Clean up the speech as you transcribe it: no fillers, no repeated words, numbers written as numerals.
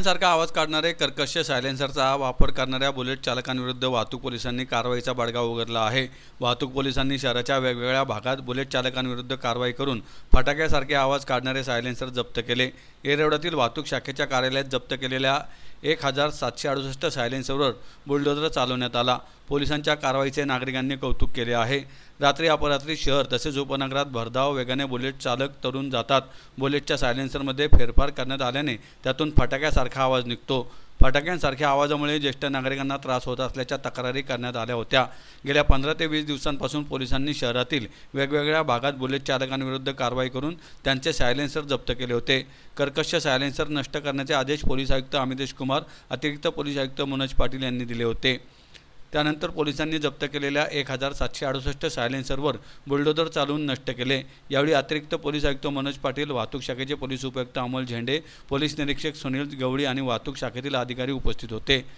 फटाक्यांसारखा आवाज काढणारे कर्कश सायलेन्सरचा वापर करणाऱ्या बुलेट चालकांविरुद्ध वाहतूक पोलिसांनी कारवाईचा बडगा उगारला आहे। वाहतूक पोलिसांनी शहराच्या वेगवेगळ्या भागात बुलेट चालकांविरुद्ध कारवाई करून फटाक्यासारखे आवाज काढणारे सायलेन्सर जप्त केले। येरवड्यातील वाहतूक शाखेच्या कार्यालयात जप्त केलेल्या 1768 सायलेन्सरवर बुलडोझर चालवण्यात आला। पोलिसांच्या कारवाईचे नागरिकांनी कौतुक केले आहे। रात्री अपरात्री शहर तसेच उपनगरात भरधाव वेगाने बुलेट चालक तरुण जातात। बुलेटच्या सायलेन्सरमध्ये फेरफार करण्यात आल्याने त्यातून फटाक्यासारखा आवाज निघतो। फटाक्यांसारख्या आवाजामुळे ज्येष्ठ नागरिकांना त्रास होत असल्याच्या तक्रारी करण्यात आल्या होत्या। गेल्या 15 ते 20 दिवसांपासून पोलिसांनी शहरातील वेगवेगळ्या भागात बुलेट चालकांविरुद्ध कारवाई करून त्यांचे सायलेन्सर जप्त केले होते। कर्कश सायलेन्सर नष्ट करण्याचे आदेश पोलीस आयुक्त अमितेश कुमार, अतिरिक्त पोलीस आयुक्त मनोज पाटील यांनी दिले होते। त्यानंतर पोलिसांनी जप्त केलेल्या 1768 सायलेन्सरवर बुलडोझर चालवून नष्ट केले। यावेळी अतिरिक्त पोलीस आयुक्त मनोज पाटील, वाहतूक शाखेचे पोलीस उपायुक्त अमोल झेंडे, पोलीस निरीक्षक सुनील गवळी आणि वाहतूक शाखेतील अधिकारी उपस्थित होते।